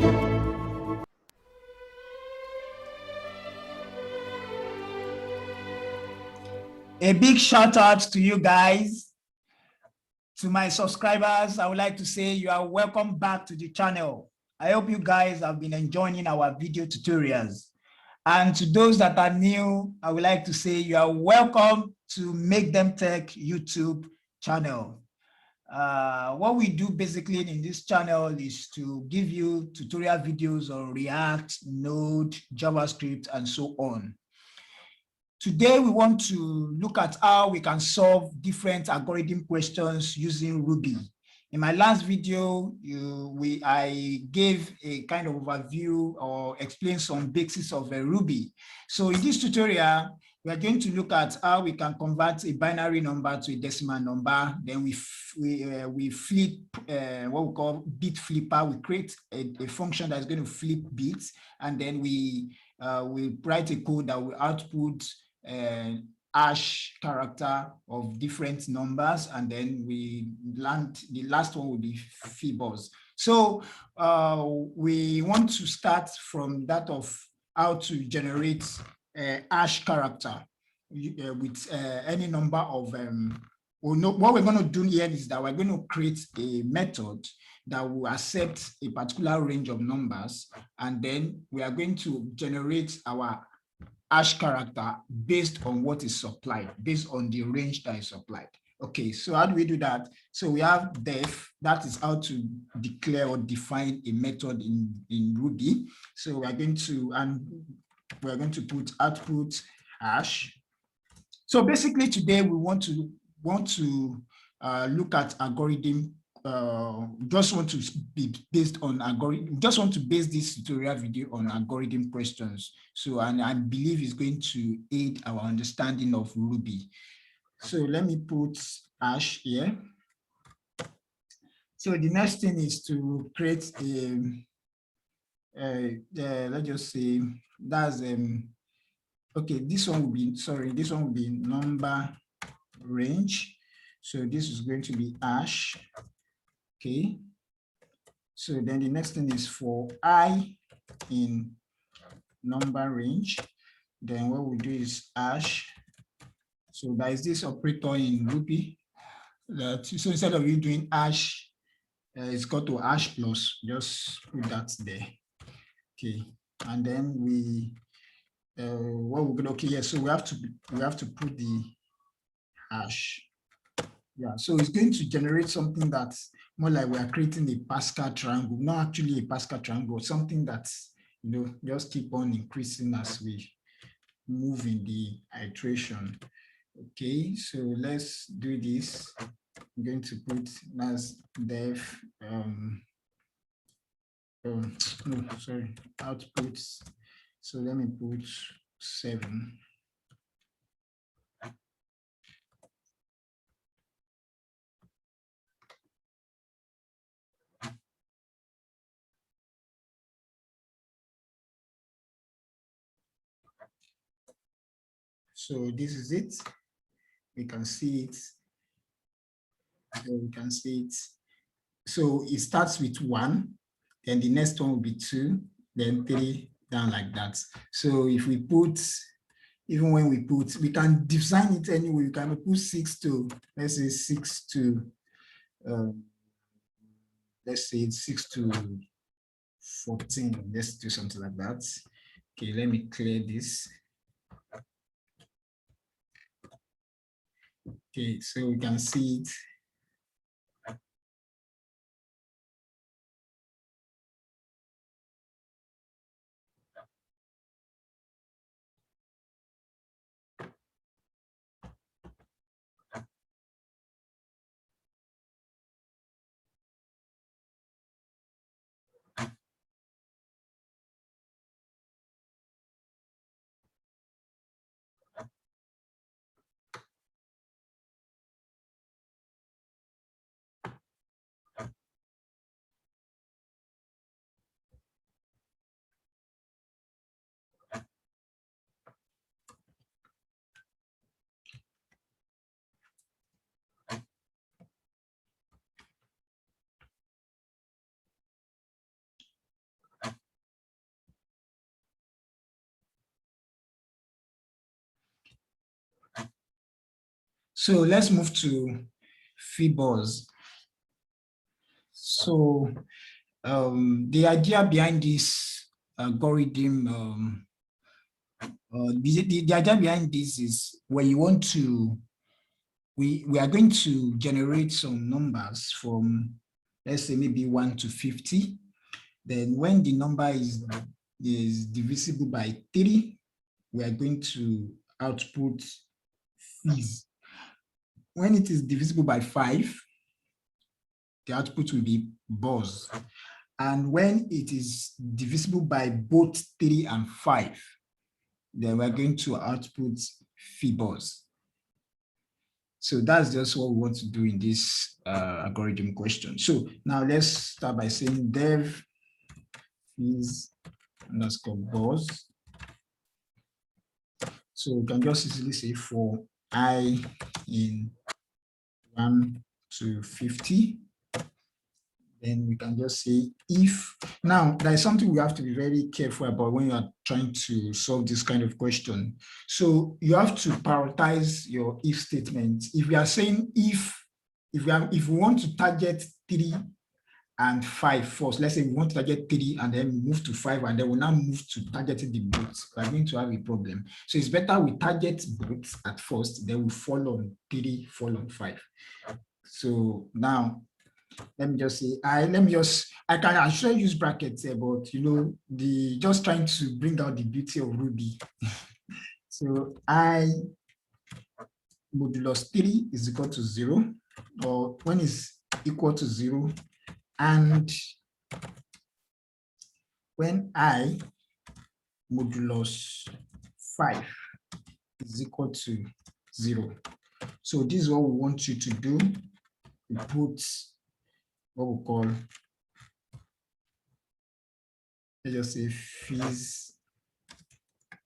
A big shout out to you guys. To my subscribers, I would like to say you are welcome back to the channel. I hope you guys have been enjoying our video tutorials. And to those that are new, I would like to say you are welcome to Make Them Tech YouTube channel. What we do basically in this channel is to give you tutorial videos on React, Node, JavaScript, and so on. Today, we want to look at how we can solve different algorithm questions using Ruby. In my last video, I gave a kind of overview or explained some basics of Ruby. So in this tutorial, we are going to look at how we can convert a binary number to a decimal number. Then we flip what we call bit flipper. We create a function that is going to flip bits, and then we write a code that will output hash character of different numbers, and then we land the last one will be fibers. So we want to start from that of how to generate hash character with any number of what we're going to do here is that we're going to create a method that will accept a particular range of numbers, and then we are going to generate our hash character based on what is supplied, based on the range that is supplied. Okay, so how do we do that? So we have def, that is how to declare or define a method in Ruby. So we're going to put output hash. So basically today we want to look at algorithm. Just want to be based on algorithm. Just want to base this tutorial video on algorithm questions. So, and I believe it's going to aid our understanding of Ruby. So let me put hash here. So the next thing is to create let's just say that's okay. This one will be This one will be number range. So this is going to be hash. Okay, so then the next thing is for I in number range. Then what we do is hash. So there is this operator in Ruby that, so instead of you doing hash, it's got to hash plus, just put that there. Okay, and then we what we're gonna, okay, yeah, so we have to put the hash. Yeah, so it's going to generate something that's more like we are creating a Pascal triangle, not actually a Pascal triangle, something that's, just keep on increasing as we move in the iteration. Okay, so let's do this. I'm going to put as def outputs. So let me put 7. So this is it. We can see it. So it starts with 1, then the next one will be 2, then 3, down like that. So if we put, even when we put, we can design it anyway. We can put 6 to, let's say 6 to, let's say 6 to 14. Let's do something like that. Okay, let me clear this. Okay, so we can see it. So let's move to fibers. So the idea behind this algorithm, the idea behind this is where you want to, we are going to generate some numbers from, let's say maybe 1 to 50. Then when the number is divisible by 3, we are going to output fees. When it is divisible by 5, the output will be buzz. And when it is divisible by both 3 and 5, then we're going to output fibers. So that's just what we want to do in this algorithm question. So now let's start by saying dev fees underscore buzz. So we can just easily say for I in 1 to 50. Then we can just say if. Now, there is something we have to be very careful about when you are trying to solve this kind of question. So you have to prioritize your if statement. If we are saying if we want to target 3 and 5 first, let's say we want to target 3 and then move to 5 and then we'll now move to targeting the both, we're going to have a problem. So it's better we target both at first, then we fall on 3, fall on 5. So now, let me just say, I can actually use brackets here, but you know, just trying to bring out the beauty of Ruby. So I modulus 3 is equal to 0, or when it's equal to 0, and when I modulus 5 is equal to 0. So this is what we want you to do. We put what we call, let's just say fees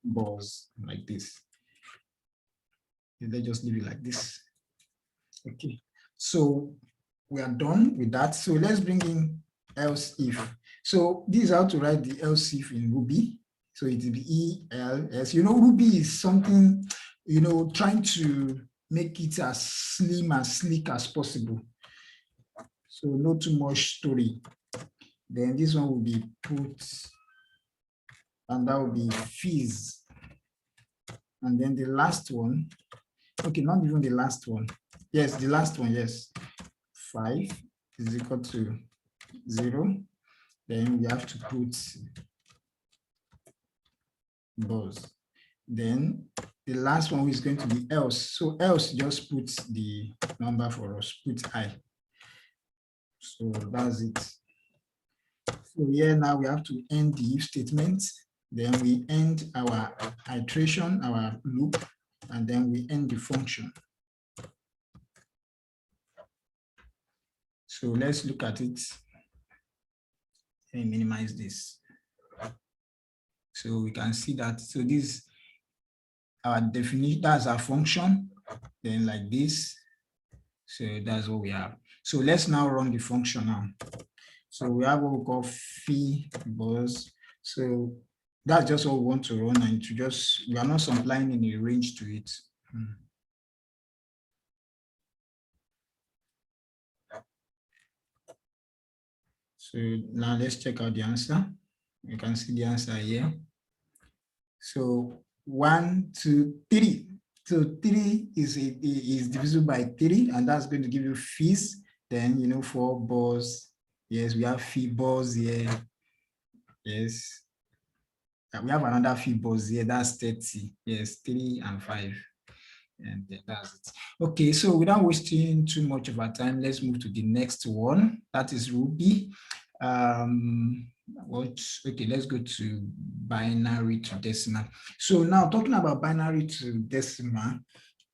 buzz like this. Let's just leave it like this. Okay, so we are done with that. So let's bring in else if. So this is how to write the else if in Ruby. So it will be ELS. You know, Ruby is something, you know, trying to make it as slim and sleek as possible. So not too much story. Then this one will be put, and that will be fees. And then the last one, okay, not even the last one. Yes, the last one, yes. 5 is equal to 0. Then we have to put buzz. Then the last one is going to be else. So else just puts the number for us, put I. So that's it. So here now we have to end the if statement. Then we end our iteration, our loop, and then we end the function. So let's look at it. Let me minimize this. So we can see that. So this, our definition, that's our function. Then like this. So that's what we have. So let's now run the function now. So we have what we call fee buzz. So that's just what we want to run, and to just, we are not supplying any range to it. So now let's check out the answer. You can see the answer here. So 1, 2, 3. So 3 is divisible by 3, and that's going to give you fees. Then, you know, for buzz, yes, we have fee buzz here. Yes. And we have another fee buzz here, that's 30. Yes, 3 and 5. And that's it. Okay, so without wasting too much of our time, let's move to the next one. That is Ruby. Okay, let's go to binary to decimal. So now talking about binary to decimal,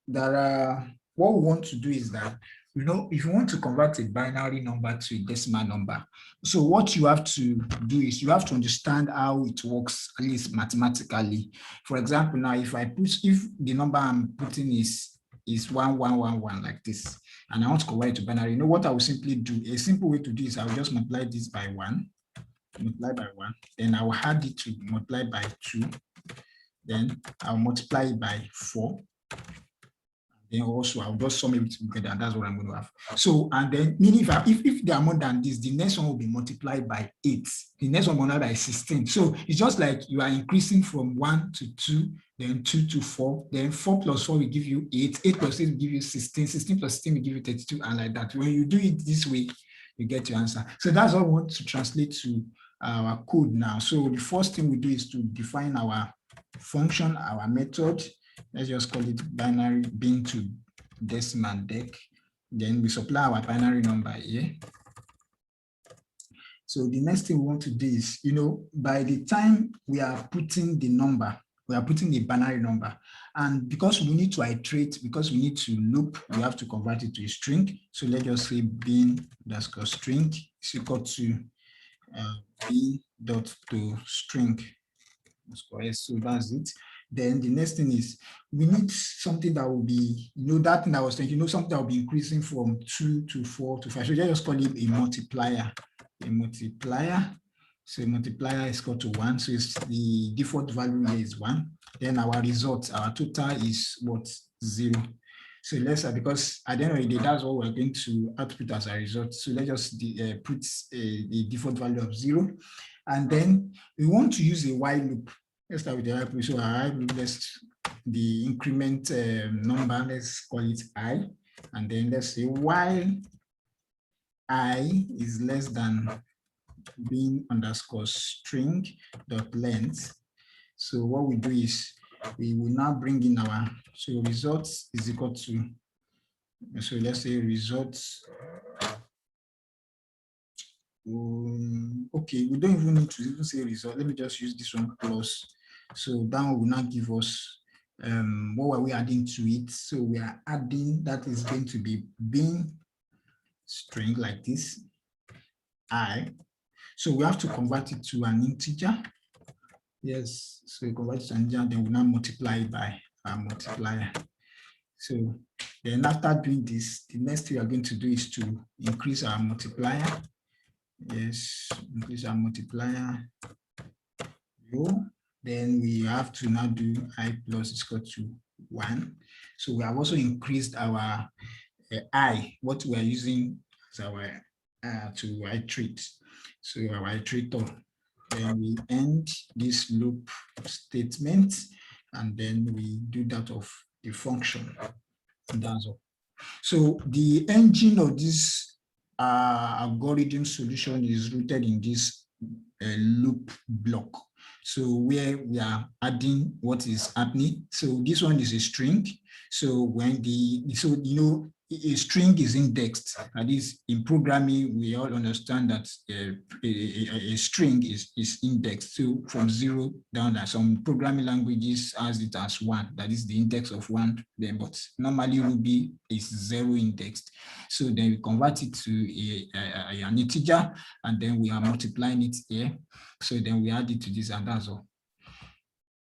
what we want to do is that, you know, if you want to convert a binary number to a decimal number, so what you have to do is you have to understand how it works, at least mathematically. For example, now if the number I'm putting is 1111 like this, and I want to convert it to binary, you know what I will simply do? A simple way to do is I will just multiply this by 1, multiply by 1, then I will add it to multiply by 2, then I'll multiply it by 4. then also I'll just sum it together, and that's what I'm going to have. So, and then meaning if they are more than this, the next one will be multiplied by 8. The next one will be multiplied by 16. So it's just like you are increasing from 1 to 2, then 2 to 4, then 4 plus 4 will give you 8, 8 plus 8 will give you 16, 16 plus 16 will give you 32, and like that. When you do it this way, you get your answer. So that's what we want to translate to our code now. So the first thing we do is to define our function, our method. Let's just call it binary bin to decimal deck. Then we supply our binary number here. So the next thing we want to do is, by the time we are putting the number, we are putting the binary number, and because we need to iterate, because we need to loop, we have to convert it to a string. So let's just say bin underscore string is equal to bin dot to string. So that's it. Then the next thing is we need something that will be, that thing I was thinking, something that will be increasing from 2 to 4 to 5. So just call it a multiplier. A multiplier. So a multiplier is equal to 1. So it's the default value here is 1. Then our result, our total is what? 0. So let's because at the end of the day, that's what we're going to output as a result. So let's just put the default value of 0. And then we want to use a while loop. Let's start with the while loop. So our while loop, the increment number, let's call it I. And then let's say while I is less than bin underscore string dot length. So what we do is we will now bring in our, so results is equal to, so let's say results. Okay, we don't even need to even say result. Let me just use this one plus. So that one will now give us what are we adding to it? So we are adding, that is going to be bin string like this, I. So we have to convert it to an integer. Yes, so we convert it to an integer, then we now multiply it by our multiplier. So then after doing this, the next thing we are going to do is to increase our multiplier. Yes, increase our multiplier. Then we have to now do I plus is equal to 1. So we have also increased our I, what we are using as our to iterate. So our iterator. Then we end this loop statement, and then we do that of the function. And that's all. So the engine of this algorithm solution is rooted in this loop block. So where we are adding what is happening. So this one is a string. So when a string is indexed, that is in programming, we all understand that a string is indexed. So from 0 down, some programming languages has it as 1, that is the index of 1, then, but normally Ruby is 0 indexed. So then we convert it to an integer, and then we are multiplying it here. So then we add it to this, and that's all.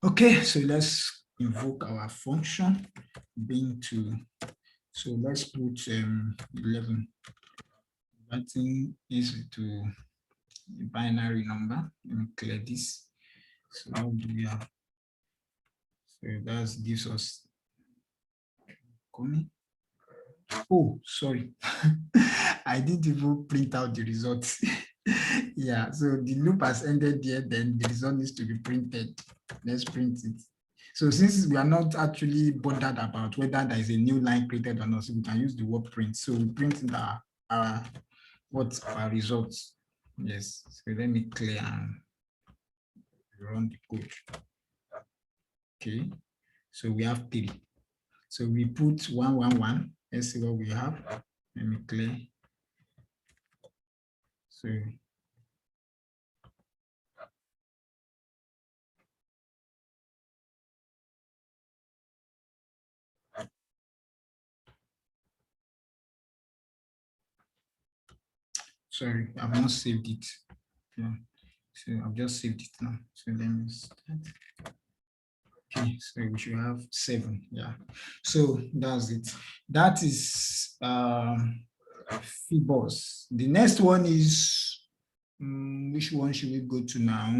Okay, so let's invoke our function bin to. So let's put 11. Converting is to a binary number. Let me clear this. So how do we have? So that gives us. Oh, sorry. I didn't even print out the results. Yeah, so the loop has ended here, then the result needs to be printed. Let's print it. So since we are not actually bothered about whether there is a new line created or not, so we can use the word print. So we print in our results. Yes, so let me clear and run the code. Okay, so we have 3. So we put 1, 1, 1. Let's see what we have. Let me clear. So sorry, I've not saved it. Yeah. So I've just saved it now. So let me start. Okay, so we should have 7. Yeah. So that's it. That is fibers. The next one is which one should we go to now?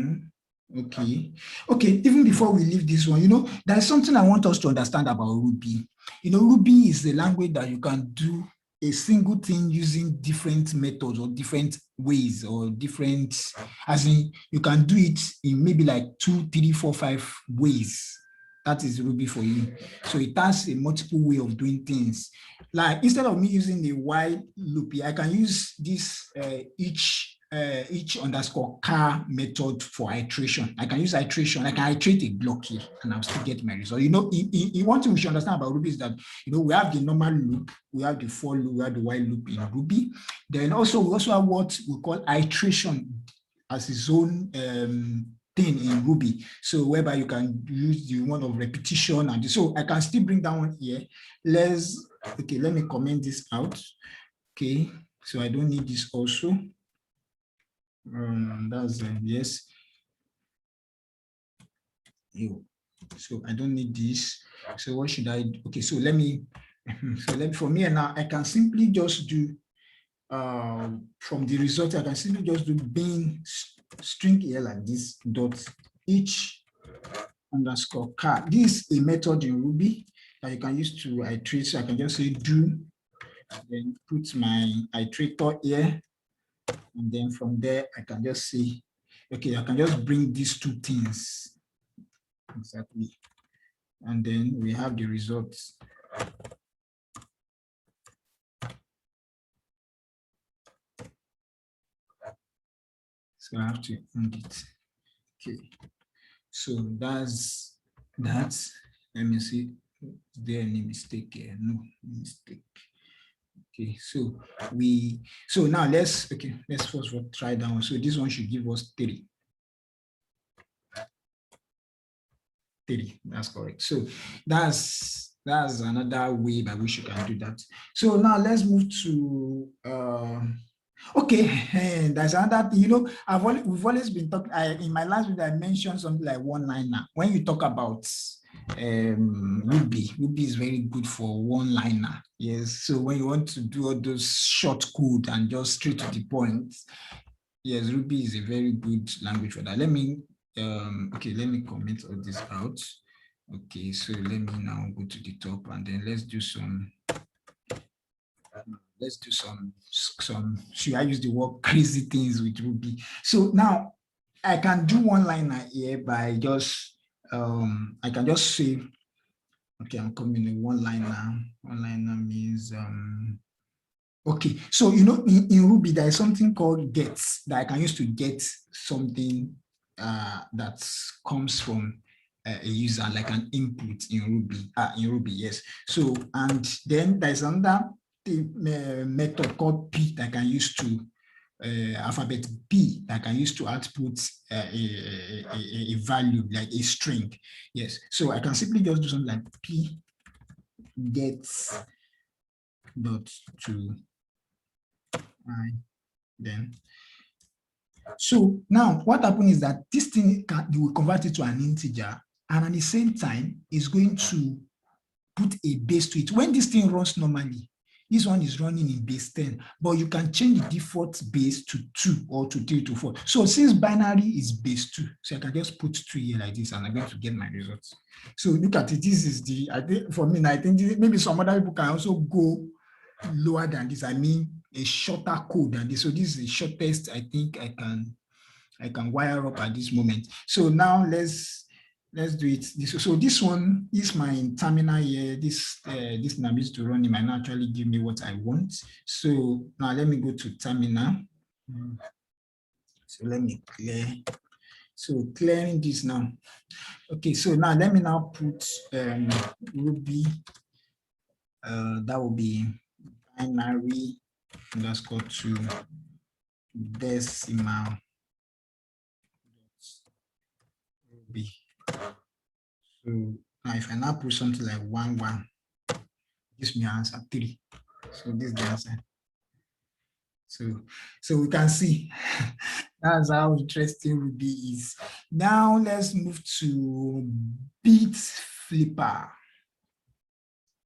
Okay. Okay, even before we leave this one, there's something I want us to understand about Ruby. Ruby is a language that you can do a single thing using different methods or different ways or different, as in you can do it in maybe like 2, 3, 4, 5 ways. That is Ruby for you. So it has a multiple way of doing things. Like instead of me using the while loop, I can use this each underscore car method for iteration. I can use iteration. I can iterate a block here and I'll still get my result. One thing we should understand about Ruby is that, we have the normal loop, we have the for loop, we have the while loop in Ruby. Then also, we also have what we call iteration as its own thing in Ruby. So whereby you can use the one of repetition. And so I can still bring that one here. Let me comment this out. Okay, so I don't need this also. That's yes. So I don't need this. So what should I do? Okay, so let me for me now, I can simply just do from the result, I can simply just do bin string here like this dot each underscore car. This is a method in Ruby that you can use to iterate. So I can just say do, then put my iterator here. And then from there, I can just say, okay, I can just bring these two things. Exactly. And then we have the results. So I have to end it. Okay. So that's that. Let me see. Is there any mistake here? No mistake. Okay, so now let's first try that one. So this one should give us 3. 3, that's correct. So that's another way by which you can do that. So now let's move to okay, there's another thing. We've always been talking. In my last video, I mentioned something like one-liner. When you talk about Ruby is very good for one-liner. Yes, so when you want to do all those short code and just straight to the point, yes, Ruby is a very good language for that. Let me comment all this out. Okay, so let me now go to the top and then let's do some should I use the word crazy things with Ruby? So now I can do one-liner here by just I can just say, okay, I'm coming in one-liner. One-liner means okay, so in Ruby there is something called gets that I can use to get something that comes from a user, like an input in Ruby, yes. So and then there's another method called P that I can use to alphabet P that I can use to output a value like a string. Yes, so I can simply just do something like P gets dot to I then. So now what happens is that this thing will convert it to an integer, and at the same time is going to put a base to it. When this thing runs normally, this one is running in base 10, but you can change the default base to 2 or to 3 to 4. So since binary is base 2, so I can just put 2 here like this, and I'm going to get my results. So look at it. This is I think for me, I think maybe some other people can also go lower than this. I mean, a shorter code than this. So this is the shortest I think I can wire up at this moment. So now let's do it. So this one is my terminal here. This now needs to run. It might not actually give me what I want. So now let me go to terminal. So let me clear. So clearing this now. Okay, so now let me now put Ruby. That will be binary underscore to decimal Ruby. So now if I now put something like 1, 1, gives me answer 3. So this is the answer. So we can see that's how interesting Ruby is. Now let's move to bit flipper.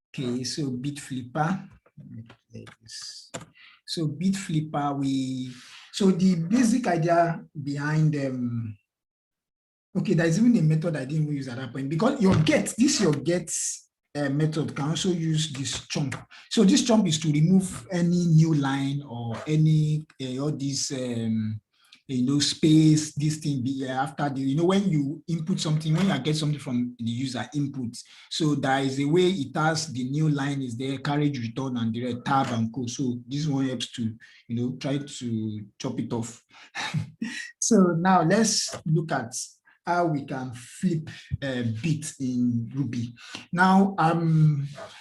Okay, so bit flipper. So bit flipper, so the basic idea behind okay, there's even a method I didn't use at that point, because your get method can also use this chunk. So this chunk is to remove any new line or any all these space, this thing be after the, when you input something, when you get something from the user input. So there is a way it has the new line is there, carriage return and the tab and co. So this one helps to, try to chop it off. So now let's look at how we can flip bits in Ruby. Now,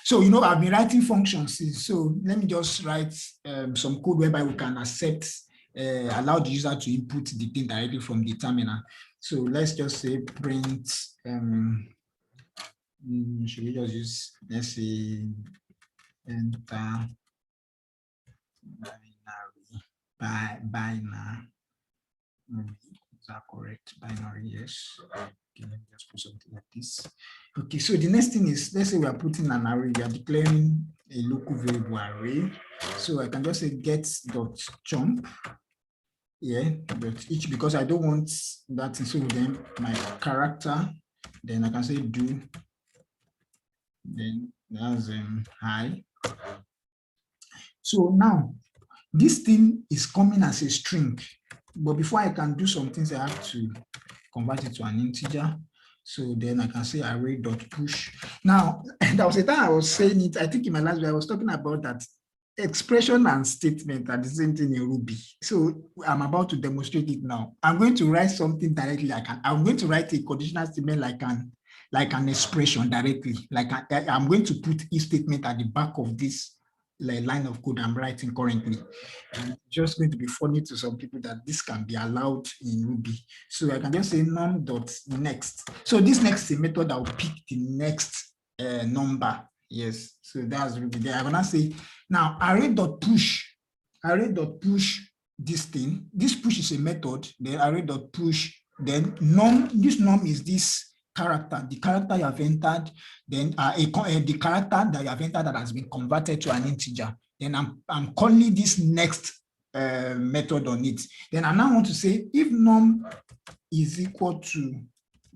so I've been writing functions, so let me just write some code whereby we can accept, allow the user to input the thing directly from the terminal. So let's just say print, should we just use, let's say, enter binary. Is that correct? Binary, yes. Okay, let me just put something like this. Okay, so the next thing is, let's say we are putting an array, we are declaring a local variable array. So I can just say get.jump, but each, because I don't want that, so then my character, then I can say do, then that's hi. So now this thing is coming as a string, but before I can do some things, I have to convert it to an integer. So then I can say array.push. Now, there was a time I was saying it, I think in my last video, I was talking about that expression and statement are the same thing in Ruby. So I'm about to demonstrate it now. I'm going to write something directly. I'm going to write a conditional statement like an expression directly. I'm going to put if statement at the back of this line of code I'm writing currently. And it's just going to be funny to some people that this can be allowed in Ruby. So I can just say num.next. So this next is a method that will pick the next number. Yes, so that's Ruby there. I'm gonna say now array.push this thing. This push is a method, then array.push, then num, this num is this character, the character you have entered, then the character that you have entered that has been converted to an integer. Then I'm calling this next method on it. Then I now want to say if num is equal to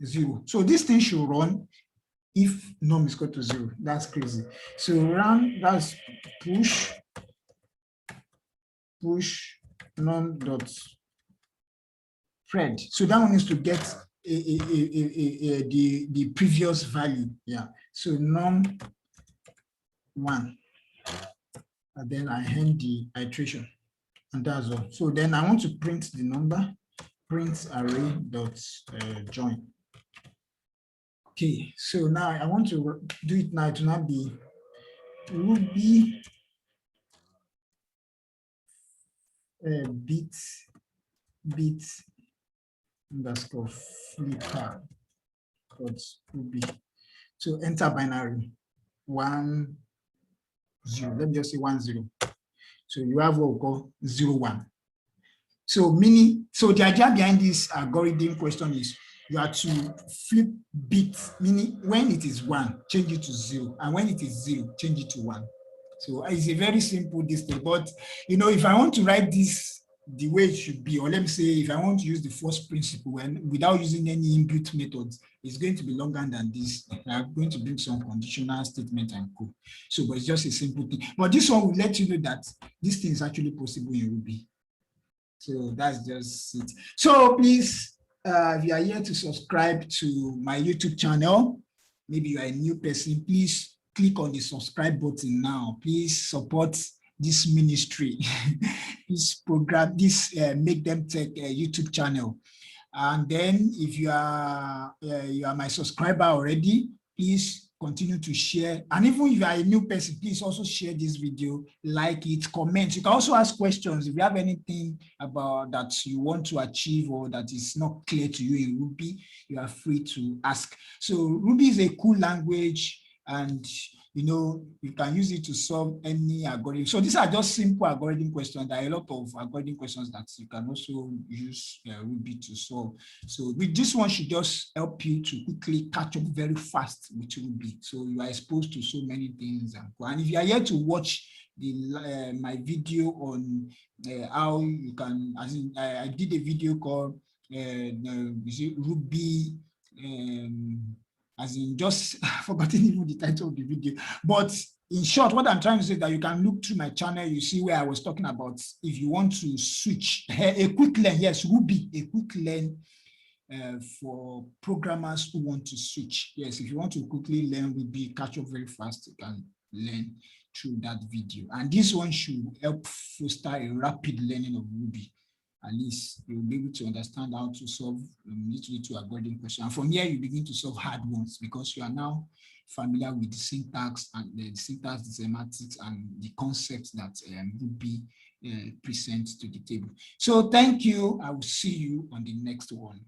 0. So this thing should run if num is equal to 0. That's crazy. So run, that's push num dot spread. So that one needs to get the previous value. Yeah. So num 1, and then I end the iteration, and that's all. So then I want to print the number. Print array dot join. Okay. So now I want to do it now to not be Ruby bit underscore flipper dot Ruby. So enter binary 1 0. Let me just say 1 0. So you have what we call 0 1. So meaning, so the idea behind this algorithm question is you have to flip bits, meaning when it is 1, change it to 0, and when it is 0, change it to 1. So it's a very simple thing, but if I want to write this the way it should be, or let me say if I want to use the first principle and without using any inbuilt methods, it's going to be longer than this. I'm going to bring some conditional statement and code. So, but it's just a simple thing. But this one will let you know that this thing is actually possible in Ruby. So that's just it. So please, if you are here to subscribe to my YouTube channel, maybe you are a new person, please click on the subscribe button now. Please support this ministry, this program, this Make Them Tech YouTube channel. And then if you are my subscriber already, please continue to share. And even if you are a new person, please also share this video, like it, comment. You can also ask questions. If you have anything about that you want to achieve or that is not clear to you in Ruby, you are free to ask. So Ruby is a cool language, and you can use it to solve any algorithm. So these are just simple algorithm questions. There are a lot of algorithm questions that you can also use Ruby to solve. So with this one should just help you to quickly catch up very fast with Ruby. So you are exposed to so many things. And if you are here to watch my video on how you can, I did a video called Ruby as in just forgotten even the title of the video. But in short, what I'm trying to say is that you can look through my channel, you see where I was talking about if you want to switch, a quick learn, yes, Ruby, a quick learn for programmers who want to switch. Yes, if you want to quickly learn Ruby, catch up very fast, you can learn through that video. And this one should help foster a rapid learning of Ruby. At least you'll be able to understand how to solve little algorithm questions. And from here, you begin to solve hard ones because you are now familiar with the syntax and the syntax, the semantics, and the concepts that Ruby presents to the table. So thank you. I will see you on the next one.